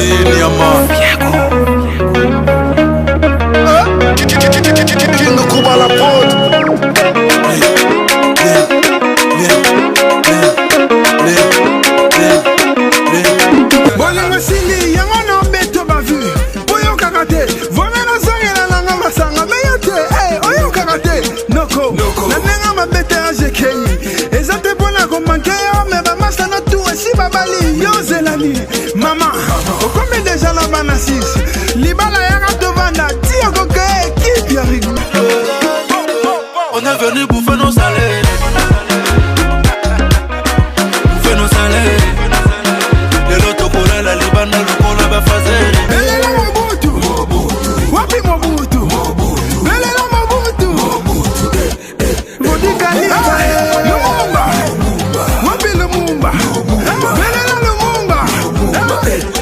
Niama Kingo Kuba la prod. Bolingo sili yango no beto bavu Boyo kakate Vome no zangela nanga masanga Meyote oyo kakate Noko Na nenga mabete ajekei Ezate bona komanke yo Meba masa no tu esi babali Yo zelani Mama Okome deja la banasis Libala yaka tovanda Tia koke Ki biari On est venu bouffer nos salaires. Bouffer nos salaires. De l'autre côté, la Libane, le côté va faire. Belela Mobutu Wapi Mobutu Belela Mobutu Vodika Liba Lumumba Wapi Lumumba Belela Lumumba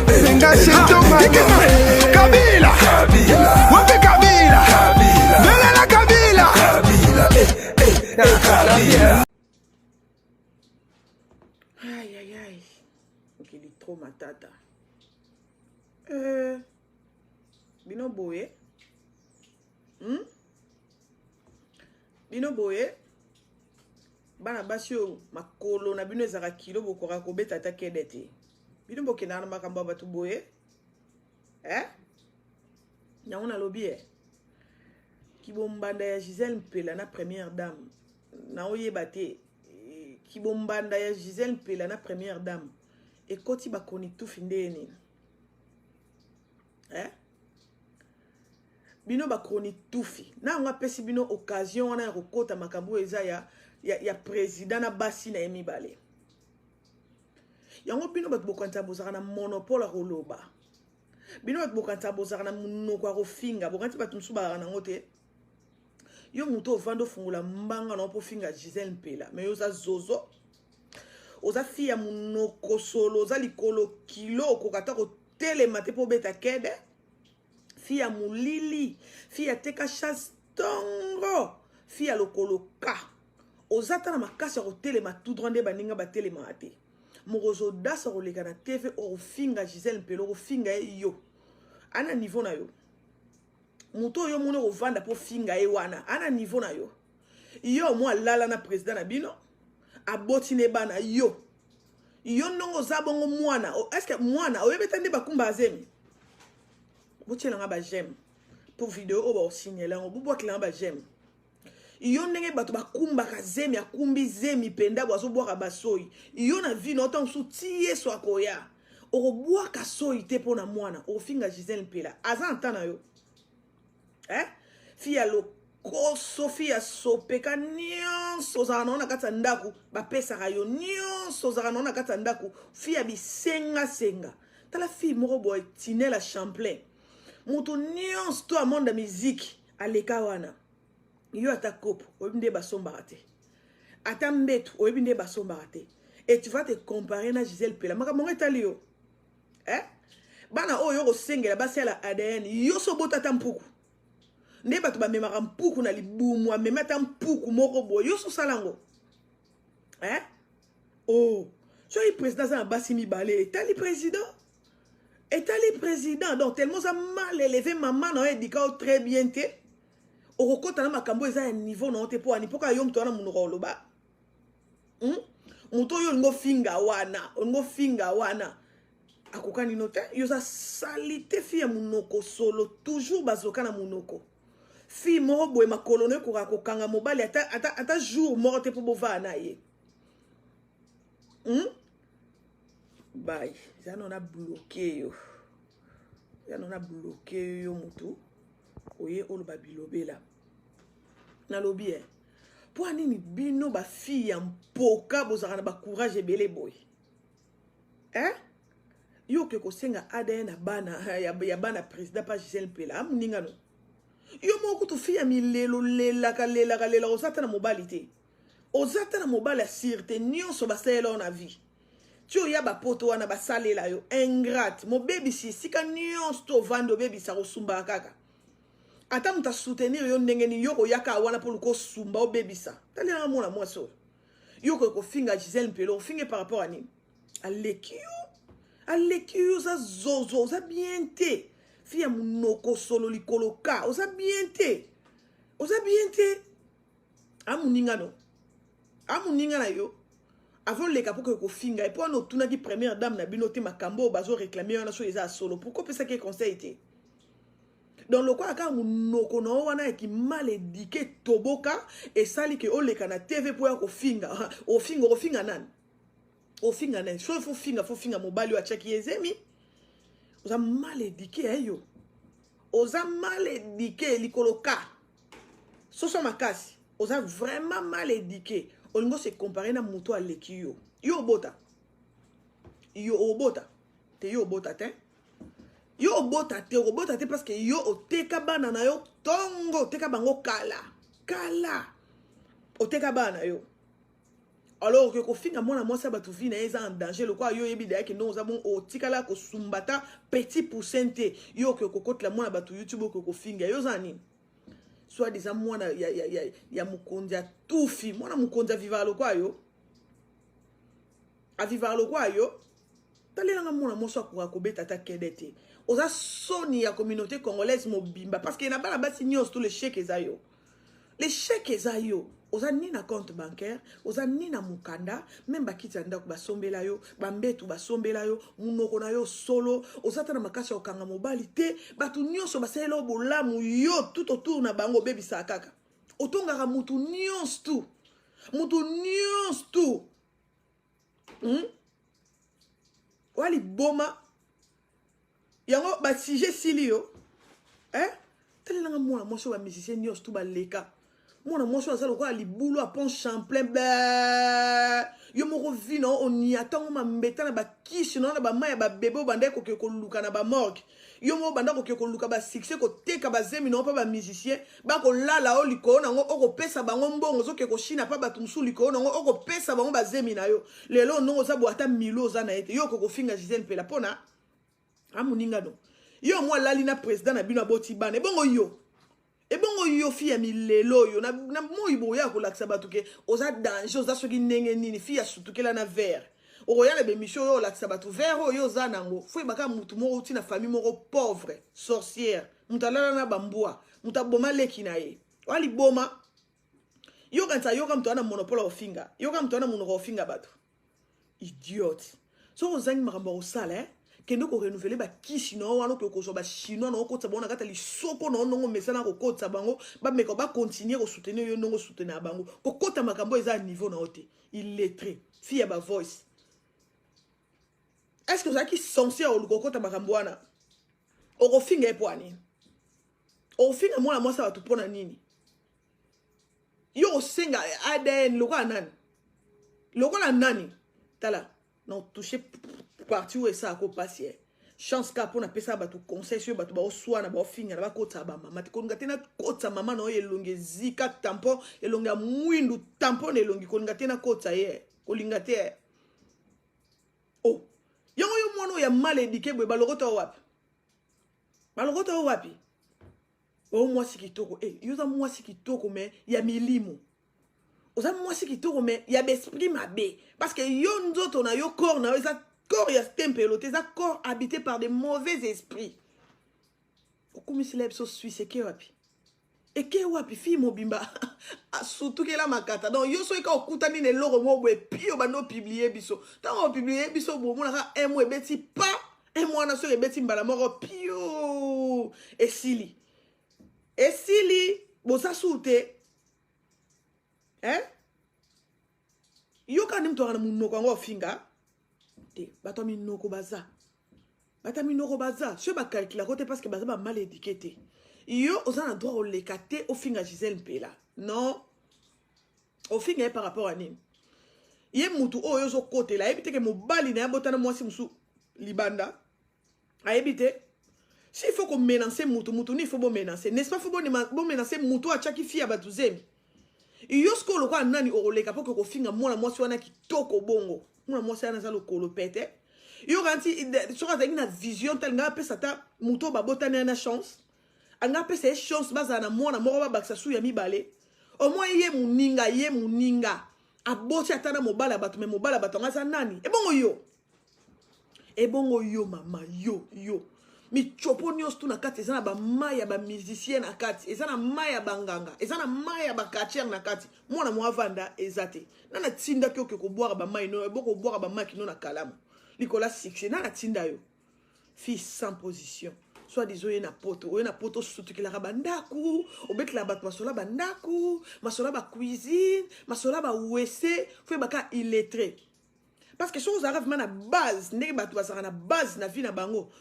Benga Sheto Makema Kabila Wapi Kabila Belela Kabila Aïe aïe aïe. Ok, il est trop matata. Bino boye. Bino boye. Bana basio makolo na bino ezaka kilo bokoka kobeta ta kedete. Bino bokena na makambo batu boye. Nyango na lobi Kibombanda ya Gisèle Mpela na première dame. Na oyeba te. Kibombanda ya Gisèle Mpela na première dame. Et koti bakoni tout findeni. Bino bakoni tufi. Na nga pesi bino occasion wana ya kokota makambo eza ya président na basi na emibale. Yango bino bat bokanta bozaka na monopole a koloba. Bino bat bokanta bozaka na munoko a kofinga. Bokanti bat musuba na ngote. Yo muto vando fungula mbanga na po finga Gisèle Mpela. Mais yo za zozo. Oza fia munoko solo. Oza likolo kilo kokata ko telemate po beta kede. Fia mulili. Fia teka chas tongo. Fia lokolo ka. Oza tana makasa ko telemate tout droit de baninga ba telemate. Morozo dasa ko leka na TV o finga Gisèle Mpela o finga yo. Ana niveau na yo. Muto yo mune ko vanda po finga wana. Ana niveau na yo. Yo mo lala na président na bino. Abotine bana yo. Yo nongo zabongo mwana. Est-ce que mwana oyebetande bakumba azemi? Botiela nga ba j'aime. Pour vidéo o ba signaler ngo bobotela ba j'aime. Yo ndenge bato bakumba kazemi akumbi zemi penda boazo boaka basoyi. Yo na vie no tango soutiye so akoya. Oko boaka soyi te pona mwana. O finga Gisèle Mpela. Aza ntana yo. Fia lo koso fia sopeka nyonso ozaka na kati ndaku bapesaka yo nyonso ozaka na kati ndaku fia bisenga tala fille moko boy Tinela Champlain mutu nyonso to amonda musique aleka wana yo ata kopo oyebinde basombaka te ata mbetu oyebinde basombaka te et tu vas te comparer na Gisèle Mpela makambo etali yo bana oyo kosengela basala ADN yo so botata mpuku nde bato ba memaka mpuku na libumu amemata mpuku moko boyo yo so salango so il président ça basi mibale etali président donc tellement ça mal élevé maman na edika très bien te okokota na makambo eza ya niveau na te po ani poka yo mto na munoko loba muto yo ngo finga wana akokani note yo za salite fia munoko solo toujours bazoka na munoko fi moko boye makolo ne koka kokanga mobali ata jour moko te po bova na ye bye zano na bloqué yo mutu oye oloba bilobela na lobi po anini bino ba fille ya mpoka bozaka na ba courage ebele boy yo ke kosenga ADN ya bana président pa Gisèle Mpela amuninga no yo moko to fia milelo lela ozata na mobali te ozata na mobali asirte nyonso basala na vie tio ya ba poto wana basalela yo ingrate mo baby si sika nyonso to vando baby sa kosumba kaka ata muta soutenir yo ndenge ni yo ko yaka wana pour ko sumba o baby sa tali na mona mwaso yo ko finga Gisèle Mpela o finge par rapport à ni aleki yo aleki yo oza zozo oza bien te fi ya monoko solo likolo ka oza bien te amuninga no amuninga na yo avant leka pour que kofinga et pour no tunaki première dame na bino te makambo bazo réclamer na so eza solo pourquoi pesa ke conseil te donc le quoi aka monoko na wana ki mal éduqué toboka et sali ke oleka na TV pour ya kofinga ofinga nani ofinga nani so faut finga mobali wa chaki ezemi oza mal éduqué yo oza mal éduqué likoloka soso makasi oza vraiment mal éduqué olingo se comparer na muto aleki yo obota te yo obota te parce que yo oteka bana na yo tongo oteka bango kala oteka bana yo alors que kofinga mwana mwasi batu vi na eza en danger le quoi yo yebi d'ailleurs que non zabon otikala ko sumbata petit pourcentage yo que kokotla mwana batu YouTube ko kofinga yo zani soit disant mwana ya mukonzi ya tufi mwana mukonzi viva lo kwa yo a viva lo kwa yo talelanga mwana moso kwa kobeta ta kedete oza soni ya communauté congolaise mobimba parce que na bana basi nyos tous les chèques ezayo oza ni na compte bancaire oza ni na mukanda même bakiti ndako basombela yo bambetu basombela yo munoko na yo solo oza tana makasi okanga mobali te batu nyonso baselo bolamu yo tout autour na bango bebisa kaka otongaka mutu nyonso tu wali boma yango ba sujet silio telelanga mwana moso ba musicien nyonso tu baleka mwana moso azalo kwa libulu a pont Champlain yo moko vino on y attend ma mbeta na ba kishi na ba maya ba bebe bande ko luka na ba morgue yo mo banda ko luka ba succès ko teka ba zemi no pa ba musicien ba ko lala o liko na ngo oko pesa bango mbongo zo ke ko shina pa ba tumsu liko na ngo oko pesa bango ba zemi na yo lelo no za boata milo za na ete yo ko finga Gisèle Mpela pona amuninga do yo mo lali na président na bino aboti bana ebongo yo fi ya milelo yo na moyibo ya ko laksa batuke oza danger oza soki ndenge nini fi ya sutukela na verre okoyala be misho yo laksa batu verre yo za nango fo baka mutu moko uti na famille moko pauvre sorcière mutalala na bambua mutaboma leki na ye wali boma yo kanta yo kam to na monopole ofinga yo kam to na monoko ofinga batu idiote so ozangi makambo osala kendo ko renouveler ba kishi no wana ko so ba chinois no ko tsabona kata li soko no nongo mesana ko kotsa bango ba meko ba continuer ko soutenir yo nongo soutenir bango ko kota makambo eza niveau na ote illettré fia ba voice est-ce que ça qui censé o ko kota makambo wana o ko finga epwani o finga mwana mwasa watu pona nini yo senga ADN loko nani tala non toucher parti où ça ko passer chance ka pona pesa ba tu conseil sur ba tu ba oswana ba ofinga na ba kota ba mama ti konga tena kota mama no yelonge zika tampon elonga mwindu tampon elongi konga tena kota ye kolinga te oh yango yo mwana ya mal éduqué bwe balokota wapi o mwasi kitoko yo za mwasi kitoko mais ya milimo oza mwasi kitoko mais ya l'esprit mabe parce que yo nzoto na yo corps na eza corps ya tempeloté ça corps habité par des mauvais esprits okumisila biso suisse ke wapi fi mobimba surtout que la makata donc yo so ka okutani ne loro mo bwe pio bando publier biso tant publier biso bo mona ka un mois beti pas un mois na so beti mbala moko pio esili bo sa soute yo kanim to kana munoko ngo finga bato minoko baza so ba calcula côté parce que baza ba mal éduqué yo oza na droit au lekate au finga Gisèle Mpela non au finga par rapport à nini ye mutu o yo zo côté la ebite ke mobali na botana mwasi musu libanda a ebite s'il faut qu'on menacer mutu ni faut bon menacer n'est-ce pas faut bon menacer mutu a chaki fia batuzemi yo sko lo kwa nani o leka poko ko finga mwana mwasi wana kitoko bongo mwana mwasi ana za lokolo pete yo ganti soka za ina vision tel nga pesa ta muto babotana na chance anga pesa chance baza na mwana moko ba baksa su ya mibale au moins ye muninga aboti atana mobala batu me mobala batu ngasa nani e bongo yo ebongo yo mama yo mi chopo nyos tu na kati ezana ba maya ba musicien na kati ezana maya banganga ezana maya ba katier na kati mwana mo avanda ezate nana tinda kyo ko boire ba mai no eboko boire ba maki no na kalamu likola succès nana tinda yo fille sans position soit disons na poto sutukila ka bandaku obetla bat masola bandaku masola ba cuisine masola ba wc fwe baka illettré. Parce que si vous arrivez à la base, vous avez la base de la vie,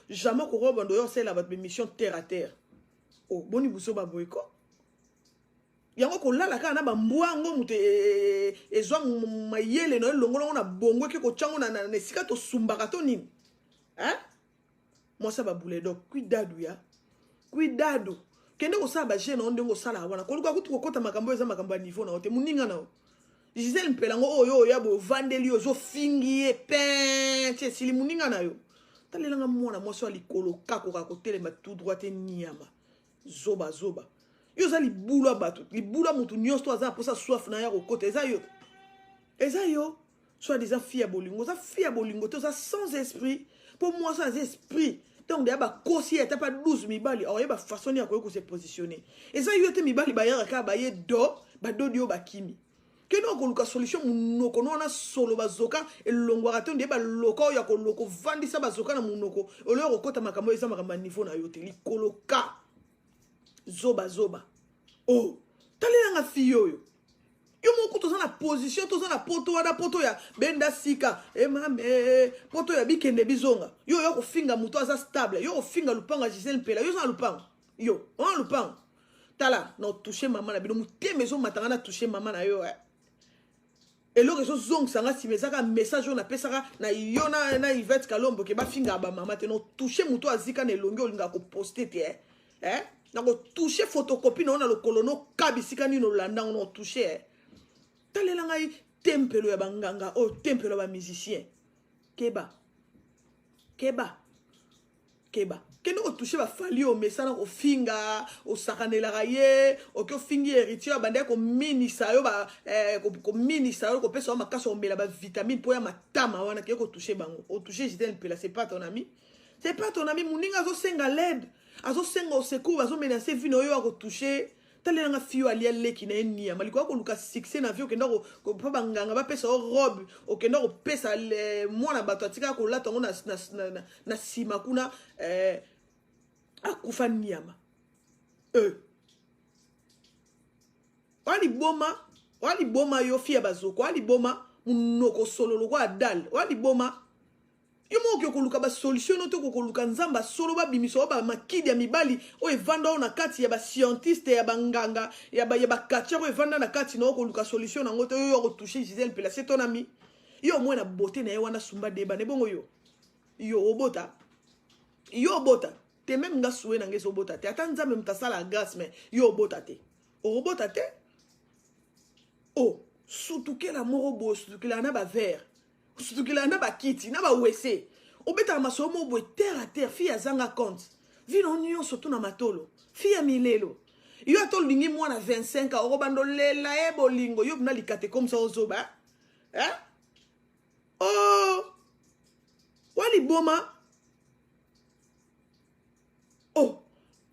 jamais vous avez fait votre mission terre à terre. Oh, bon, vous savez pas quoi. Il y a un là, quand on a un bois, et soit maïele, on a bongo, qui est un nesikato sumbaratonine. Hein? Moi, ça va bouler. Donc, cuidado, ya. Cuidado. Quand on a un gène, on a un salaire. Quand on a un niveau, on a un niveau. Gisèle Mpelango oyo yabo vandeli ozo fingie pen tche sili muninga na yo talelanga mwana mwasi wa likolo kako kako telema tout droit niama zoba yo za libula bato libula mutu nyonso to aza posa soif na ya ko kote eza yo soit des filles à bolingo za fille à bolingo to za sans esprit pour moi ça esprit donc de ba kosi eta pas 12 mibali or yeba façon ya ko se positionner eza yo te mibali ba ya ka ba ye do ba do dio ba kimi. Que nous avons une solution, nous avons solo bazoka et l'ongwaraton de loka ya ko loko vandi sa bazoka na munoko o le okota makambo eza makamba niveau na yote li koloka zoba oh talela nga fiyo yo moko to na position to na poto ya benda sika e mame poto ya bikende bizonga yo ko finga muto aza stable yo ko finga lupanga Gisèle Mpela yo za lupanga yo on lupanga tala no toucher maman na bino muté maison matanga na toucher maman na yo et le réseau zong sanga si mais ça un message on appelle ça na yona na Yvette Kalombo ke ba finga ba mama te no toucher muto azika na longi olinga ko poster te na ko toucher photocopie na le colono kabisika ni no landa on toucher talela ngai tempelo ya banganga o tempelo ba musicien keba keno ko toucher ba fali o message ko finga o sakanela raye o ko fingi héritier bande ko minisa yo ba ko minisa yo ko pesa ma kaso mbela ba vitamine po ya matama wana ke ko toucher bango o toucher Gisèle Mpela c'est pas ton ami muninga zo senga led azo senga o secours azo menacer vino yo ko toucher talela nga fiyo ali leki na enia maliko ko luka succès na vio kenda ko pa banganga ba pesa o robe o kenda ko pesa le mwana bato atika ko lata ngo na sima kuna akufa niama wali boma yo fia bazoko wali boma munoko solo kwa dal wali boma yo mo ko luka ba solution to ko luka nzamba solo ba bimiso ba makidi ya mibali o evanda na kati ya ba scientiste ya banganga ya ba katia ko evanda na kati no ko luka solution na ngoto yo ko toucher Gisèle Mpela c'est ton ami yo mo na beauté na wana sumba deba ne bongo yo obota te même nga soué na ngeso obota te ata nzambe mtasala grâce mais yo obota te oh surtout que la morobo surtout que la na ba verre surtout que la na ba kiti na ba wc obeta masomo bo terre à terre fille azanga compte vino nyo surtout na matolo fille milelo yo atol lingi mwana 25 ans orobando lela bolingo yo na likate comme ça ozoba oh wali boma oh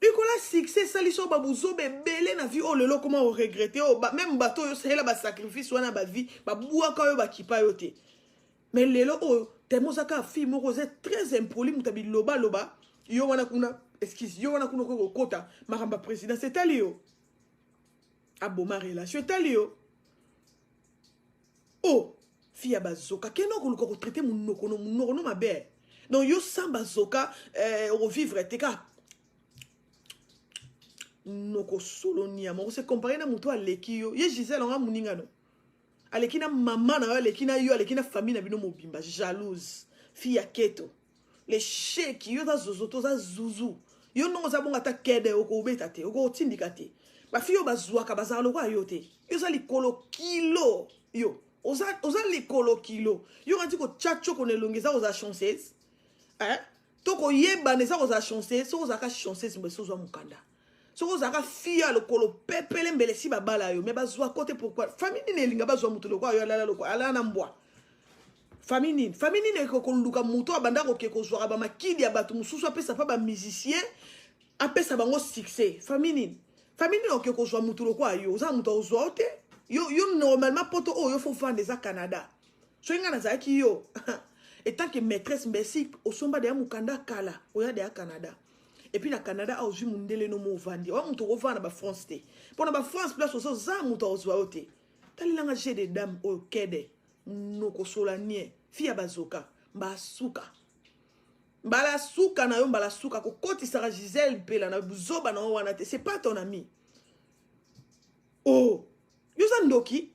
ikola succès saliso babuzo bebele na vie oh lelo comment on regretter oh même bateau yo c'est là ba sacrifice wana ba vie ba buaka yo ba kipa yo te mais lelo oh temozaka fille moko c'est très impoli mutabi loba yo wana kuna excuse yo wana kuna ko kota makamba président c'est talio aboma relation talio oh fille bazoka keno ko ko traiter munoko no mabe donc yo samba zoka revivre teka noko solo niama se comparer na muto aleki yo ye Gisèle nga muninga no aleki na mama na yo aleki na yo aleki na famille na bino mobimba jalouse fille ya keto les chèques yo za zozoto za zuzu yo no za bonga ta kede oko obeta te oko tindika te ba fille yo bazwaka bazalo kwa yo te yo za likolo kilo yo oza likolo kilo yo ngati ko chacho ko nelongeza oza chanceuse toko yeba neza oza chanceuse so oza ka chanceuse mbe so zo mukanda so ozaka fia lokolo pepele mbele si babala yo mais bazwa côté pourquoi famille nelinga bazwa mutu lokwa yo alala lokwa ala na mbwa famille nini ekokoluka moto abanda koke kozwaka bamakidi ya bato mosusu apesa pa bamusicien apesa bango succès famille nini oke kozwa moto lokwa yo oza moto ozwa te yo normalement poto oyo fo vendre eza Canada so nga nazalaki yo etant que maîtresse mbesi osomba de ya mukanda kala oya de ya Canada et puis na Canada a ozwi mundele no mo vandi wa moto kovanda ba France te pona ba France place oso za moto ozwa te talilanga j'ai des dames au kede noko solanie fia bazoka mbasuka mbala suka na yo mbala suka ko koti Sarah Giselle pela na buzoba na wana te c'est pas ton ami oh yoza ndoki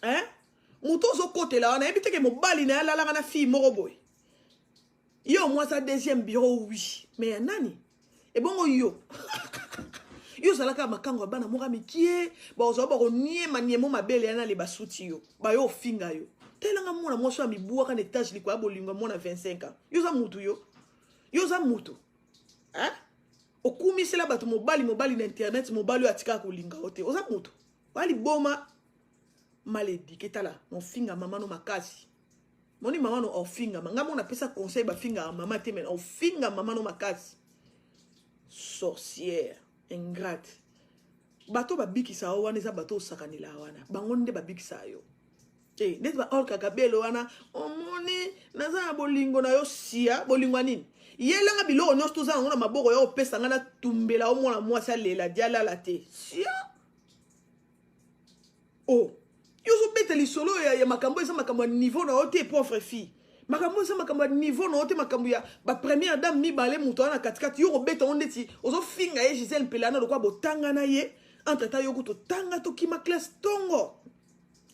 hein muto zo kote la wana ebite ke mobali na la na fille moko boy yo moi sa deuxième bureau oui mais nani et bon yo yo zalaka makango bana moka mikie ba ozo ba ko niema niemo mabele yana le basuti yo ba yo finga yo telanga mona mo so mi buwa kan étage likwa bolingo mona 25 ans yo za mutu hein okumi sela bato mobali na internet mobali atika ko linga ote oza mutu wali boma malédique tala mon finga mama no makasi moni mama no ofinga manga mona pesa conseil ba finga mama te men ofinga mama no makasi sorcière ingrate bato babikisa wana eza bato osakanila wana bango nde babikisa yo net ba ol kakabelo wana omoni naza bolingo na yo sia bolingo nini yelanga biloko nyonso toza nango na maboko yo opesa nga na tumbela omona mwasi alela dialala te sia oh yozo bete lisolo ya makambo eza makambo ya niveau na yo te pauvre fille makambo eza makambo ya niveau na yo te makambo ya ba première dame mibale moto wana katikati yo kobeta ngo ndeti ozofinga ye Giselle Mpelana lokwa botanga na ye entre temps yo kutotanga tokima classe tongo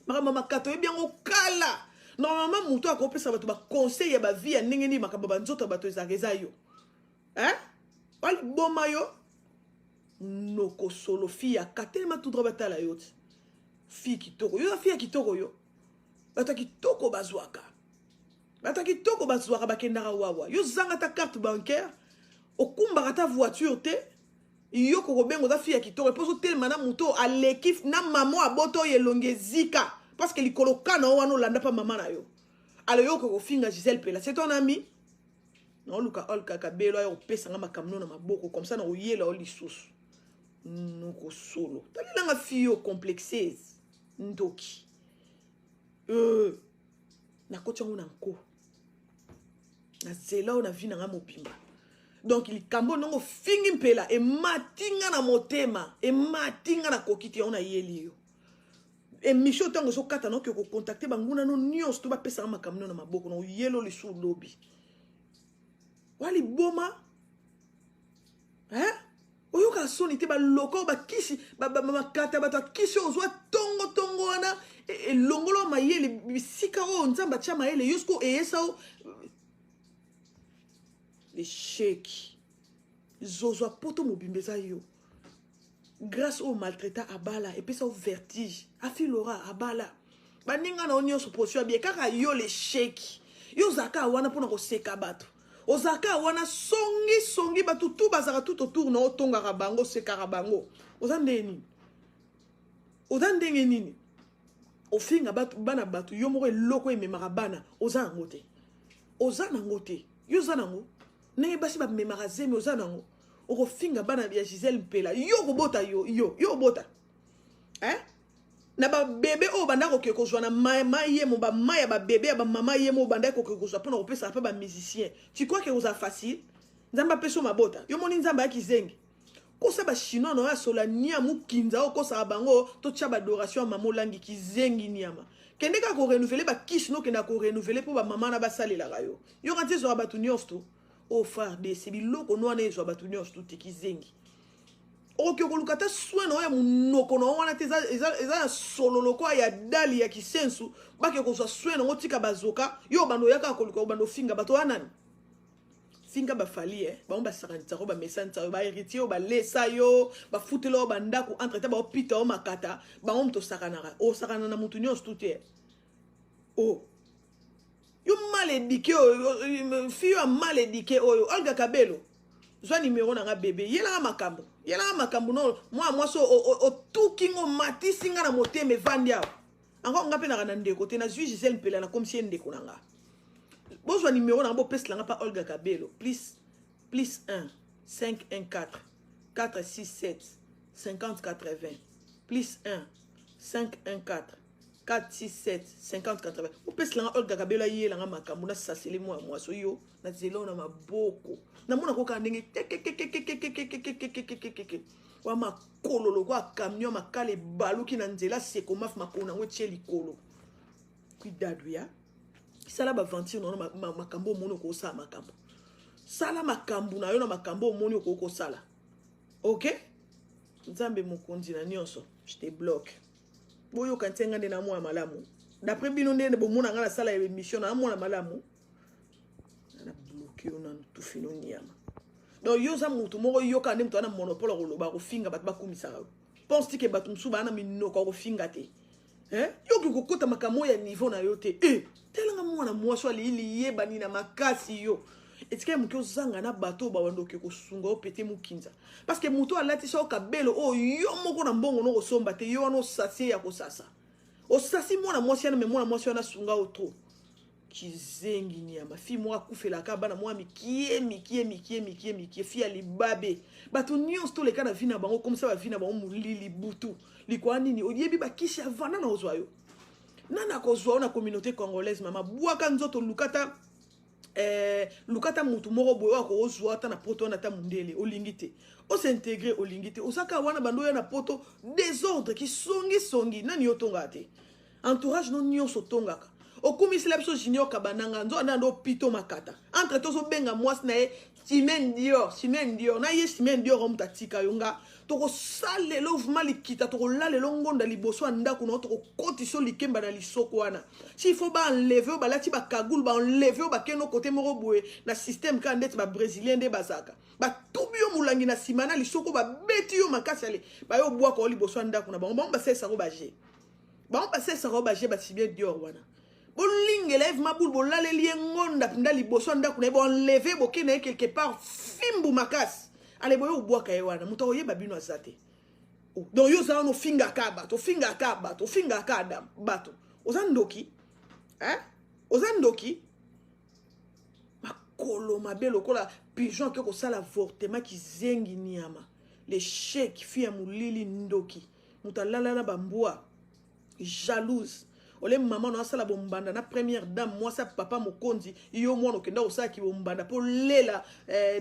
makambo makato bien okala normalement moto akopesa bato ba conseil ya ba vie ya ndenge ni makambo ba nzoto bato ezakeza yo hein wali boma yo noko solo fille ya katelema tout droit batala yo fille kitoko yo fille kitoko yo bato kitoko bazwaka bakendaka wawa yo zanga ta carte bancaire okumbaka ta voiture te yo kobengo za fille kitoko poso telema na moto alekif na mamo aboto yelonge zika parce que likolo kana wana olanda pa mama na yo alors yo ko finga Giselle Pela c'est ton ami non luka ol kakabelo yo pesa nga makamno na maboko comme ça na oyela oli lisusu noko solo talilanga fille yo complexeuse ndoki na koti yango na nko na zela o na vi na nga mobimba donc likambo nongo fingi mpela ematinga na motema ematinga na kokiti yango na yeli yo emission tango so kata no ke ko contacter banguna no nyonso to ba pesa makamno na maboko no yelo li sur lobby wali boma hein oyo ka soni te ba loko ba kisi ba makata ba kisi ozwa tongo wana e longolo mayele bisika o nzamba tia mayele yusko eyesa o les chèques zozwa poto mobimbeza yo grâce au maltraitant abala et puis ça au vertige afilora abala baninga na onyo supposio bien kaka yo les chèques yo zaka wana pona ko seka bato ozaka wana songi bato tout bazaka tout autour na otonga bango seka bango ozandeni nini ofinga bato bana bato yo moko eloko ememaka bana oza nango te yo za nango nenge basi ba memaka zemi oza nango okofinga bana ya Giselle Mpela yo kobota yo bota hein na ba bébé o banda ko kozwa na mama yemo ba maya ba bébé ba mama yemo banda ko kozwa pona kopesa pa ba musicien tu crois que oza facile nzamba peso mabota yo moni nzamba ya kizengi kosa ba chinois no ya solania mukinza o kosa bango to tia ba adoration mama langi kizengi niama kende ka ko renouveler ba kishino kenda ko renouveler po ba mama na ba salela yo yo kanti zo ba tunyosto o frère de sebiloko no na zo ba tunyosto tikizengi oke kolukata soin no ya munoko no wana te eza solo loko ya dali ya kisensu bake ko soin no tika bazoka yo bando yaka koluka bando finga bato anani finga ba fali ba on ba saranta ko ba mesanta ba héritier ba lesa yo ba futelo ba ndako entre ta ba opita o makata ba on to sakanara o sakana na mutu nyos tuté o yo mal éduqué o fille mal éduqué o Olga Kabelo zwa numéro na nga bébé yela makambo no moi so o tukingo matisinga na moteme vandia encore on appelle na ndeko te na zui Gisèle Mpela na comme si ndeko nanga bozwa numéro na bo pèse langa pa Olga Kabelo plus 1 514 467 50 80 plus 1 514 467 50 80 ou pèse langa Olga Kabelo yé langa makambo na sasele moi so yo na zelo na maboko na mona ko ka ndenge wa makololo kwa camion makale baluki na nzela seko maf makona ngo tie likolo cuidado ya sala ba ventir non makambo mono ko sa makambo sala makambo na yo na makambo mono ko sala OK nzambe mokonzi na nyonso je te bloque boyo kantenga nde na mwa malamu d'après bino nde bo mona ngala sala émission na mwa malamu na bloquer on tout fino nyama. Donc yo za mutu moko yo ka ndem to na monopole ko loba ko finga bat ba kumisa ka pense que batum suba na minoko ko finga te yo ki ko kota makamo ya niveau na yo te telanga mwana mwaswa li yeba ni na makasi yo etike muki zanga na bato ba wando ke ko sunga opete mukinza parce que mutu alati so kabelo yo moko na mbongo no ko somba te yo no sasi ya ko sasa o sasi mwana mwaswa na me mwana mwaswa na sunga otro kizengi nyama fi mwa kufela ka bana mwa mikie fi ali babe bato nyons to le kana vina bango comme ça va vina bango mulili butu likwa nini oyebi ba kishi avana na ozwayo nana ko zwa na communauté congolaise mama bwaka nzoto lukata mutu moko boyo ko ozwa ta na poto na ta mundele olingite o s'intégrer olingite osaka wana bando ya na poto désordre ki songi nani yotonga te entourage non nyonso tongaka okumi selapso junior kabananga nzo ando pito makata entre tozo benga mwasi na ye Chimène Dior na ye Chimène Dior omuta tika yonga toko sale lo vuma likita toko lale lo ngonda liboso andako na toko kotiso likemba na lisoko wana si faut ba enlever ba lati ba kagul ba enlever ba keno côté moko boye na système ka ndeti ba brésilien de bazaka ba tubio mulangi na simana lisoko ba beti yo makasi ale ba yo bwa ko liboso andako na ba sesa ko baje ba Chimène Dior wana bolinge lève ma boule bolale liengonda pinda liboso ndako na bo enlever bokene quelque part fimbu makas ale boyo bwaka yewana muto oyeba bino azate donc yo za no finga ka bato bato ozandoki makolo mabelo kola pigeon ke ko sala avortement ki zengi niama les chèques fi ya mulili ndoki mutalala na bambua jalouse ole maman no asala bombanda na première dame moi sa papa mokonzi yo mwana okenda osala ki bombanda po lela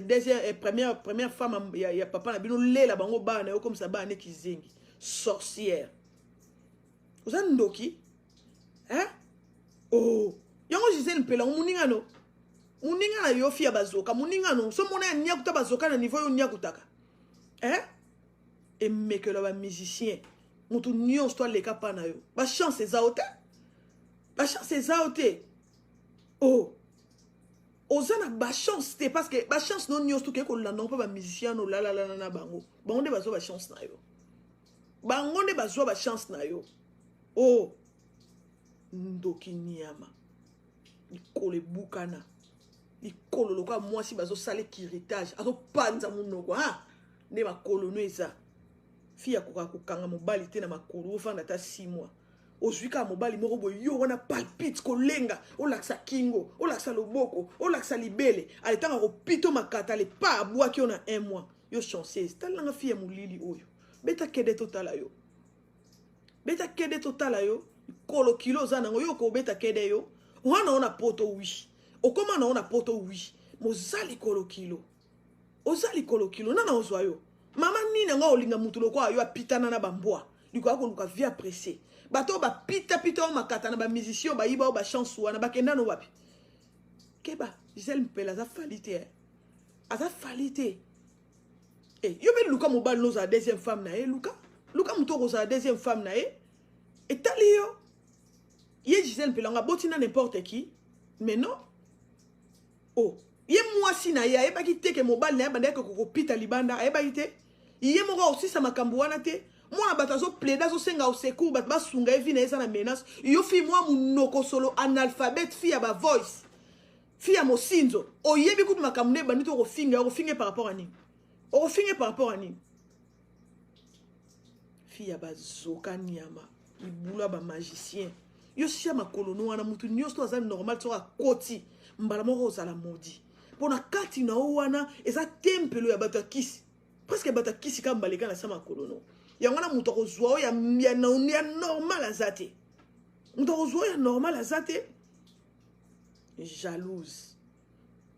deuxième première femme ya papa na bino lela bango bana yo comme ça bana kizengi sorcière ozandoki yango Gisèle Mpela muninga na yo fia bazoka muninga no so mona nya kuta bazoka na niveau yo nya kutaka et mekelo ba musicien mutu nyonso to leka pa na yo ba chance zaote ozana ba chance te parce que ba chance non nyonso to ke ko landa pa ba musicien no la na bango nde bazo ba chance na yo bango nde bazo ba chance na yo ndoki nyama likole bukana likolo loka mwasi bazo sale kiritage azo panza munoko nde makolo no eza fia koka kokanga mobali te na makolo ofanda ta 6 mois ozwika mobali moko boye yo wana palpite kolenga olakisa kingo olakisa loboko olakisa libele aletanga kopito makata ale pa abwaki yo na 1 mois yo chanceuse talanga fia mulili oyo beta kede totala yo kolo kilo za nango yo ko beta kede yo wana ona poto wi okoma na ona poto wi mozali kolo kilo nana ozwa yo mama nini nga olinga mutu loko ayo apitana na bambwa liko akoluka vie apprécier bato ba pita o makata na ba musicien ba yiba ba chance wana bakenda no wapi keba Gisèle Mpela za falite yo be luka mobile no za deuxième femme na luka muto ko za deuxième femme na etali yo ye Gisèle Mpela nga botina n'importe qui mais non ye mwasi na ye ayebaki te ke mobile na ye banda ke kokopita libanda ayebaki te ye moko osisa makambo wana te mwana bato azoplaida azosenga osecour bato basunga ye vi na ye eza na menace yo fi mwa munoko solo analphabète fi ya bavoice fi ya mosinzo oyebi kutu makambo nde ebandi to okofinga par rapport à nini fi ya bazoka nyama libula ba magicien yo sia makolono wana mutu nyonso aza normal so akoti mbala moko ozala modi pona kati na wana eza tempelo ya bato kisi presque bato kisi ka mbaleka na sama makolono yango na mutu akozwa ya normal azate mutu akozwa ya normal azate jalouse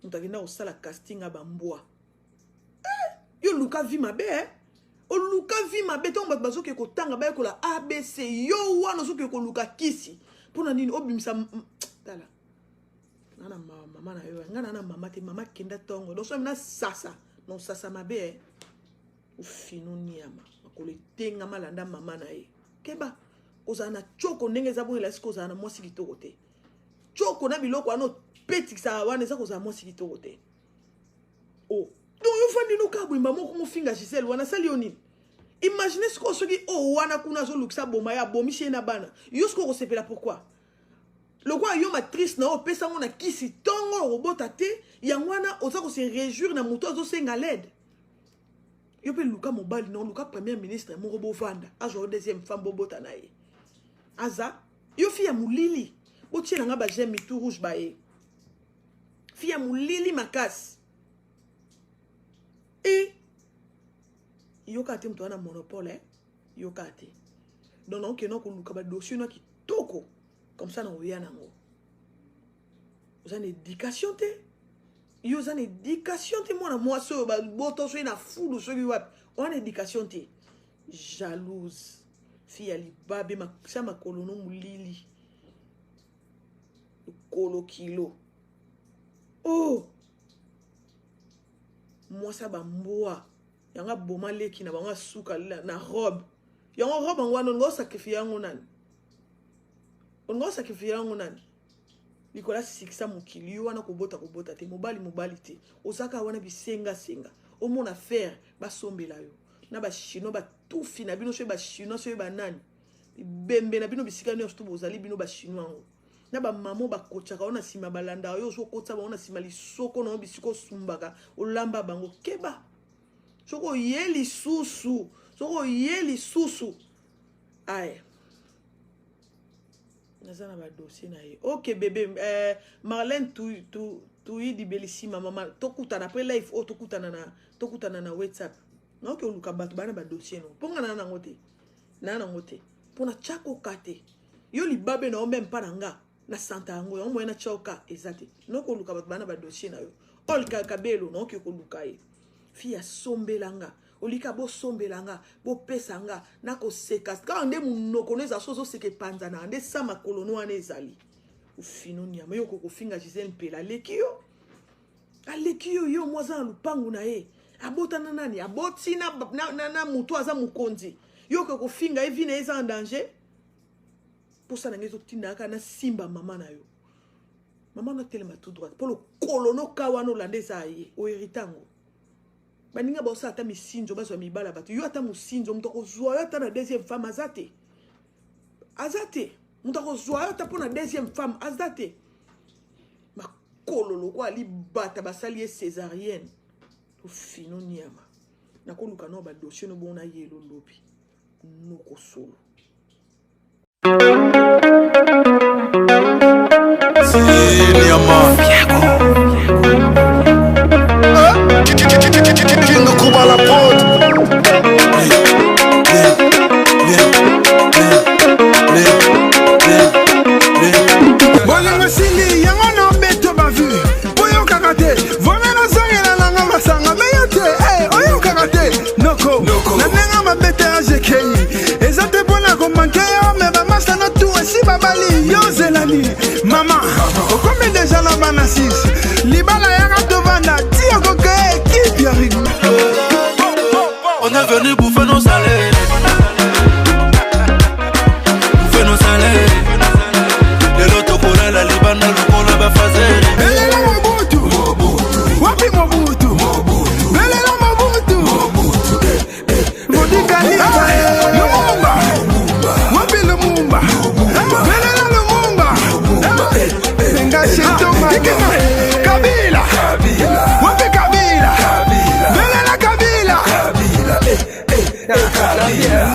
mutu akenda kosala casting abambwa yo luka vi mabe o luka vi mabe to bato bazoke kotanga bayekola ABC yo wana soke koluka kisi pona nini obimisa tala nana mama na yo ngana na mama te mama kenda tongo donc so mina sasa non sasa mabe ufinu niama makole tenga malanda mama na ye keba ozana choko ndenge za boyela siko ozana mwasi kitoko te choko na biloko ano petikisa wana za kozana mwasi kitoko te oh donc yo fandi no kabwimba moko mofinga Gisèle wana sali onini imaginez ce que oh wana kuna zo luksa boma ya bomi na bana yo ce ko sepela pourquoi le quoi yo matrice na o pesa ngona kisi tongo robota te yangwana oza ko se réjouir na moto zo senga l'aide yo pe luka mobali non luka premier ministre mo robo vanda ajo deuxième femme bobota na ye aza yo fi ya mulili botiela nga ba j'aime tout rouge ba e fi ya mulili makasi et yoka te mtu ana monopole yoka te donc non que non ko luka ba dossier no ki toko comme ça na oya nango vous avez une éducation te yo vous avez une éducation te moi na moi so ba boto so na fulu so ki wap on a éducation te jalouse fille ali babe ma sama kolono mulili kolo kilo oh moi ça ba mboa yanga boma leki na banga suka na robe yanga robe ngwana ngo sacrifice yango nani ngo sacrifice yango nani likola sikisa mukili yo wana kobota te mobali te osaka wana bisenga omona faire basombela yo na ba chino ba tufi na bino so ba chino so ba nani bembe na bino bisika nyonso to bozali bino ba chino ngo na ba mamo ba kochaka ona sima balanda yo so kotsa ba ona sima lisoko na bisiko sumbaka olamba bango keba soko yeli susu aye nazana ba dossier na ye OK bébé Marlène tu di belissima mama tokutana après live o tokutana na WhatsApp na OK oluka bato bana ba dossier no ponga na ngote pona chako kate yo libabe na même pas nanga na santa yango yo moyena choka ezate no ko luka bato bana ba dossier na yo olka kabelo no ko luka ye fia sombelanga olika bo sombelanga bo pesanga na ko seka ka nde munoko neza sozo seke panza na nde sama kolono ane ezali ufino nyama yo ko finga Gisèle pela lekio alekio yo mwaza lupangu na ye abota na nani aboti na mutu aza mukonzi yo ko finga evine eza en danger pour ça ngezo tindaka na simba mama na yo mama na telema tout droit pour le kolono kawano landeza ye o héritango baninga bosa ata misinjo bazo mibala batu yo ata musinjo mutoko zwa yo ata na deuxième femme azate mutoko zwa yo ata pona deuxième femme azate makololo kwa libata basali césarienne to fino nyama na koluka no ba dossier no bona yelo lobi noko solo Kinga kuba la prod. Bolingo sili yango no beto ba vu boyo kakate vomena zongela nanga masanga meyote oyo kakate noko na nenga mabete ajekei ezate bona ko manke yo me ba masana tu esi babali yo zelani mama okome deja na bana 6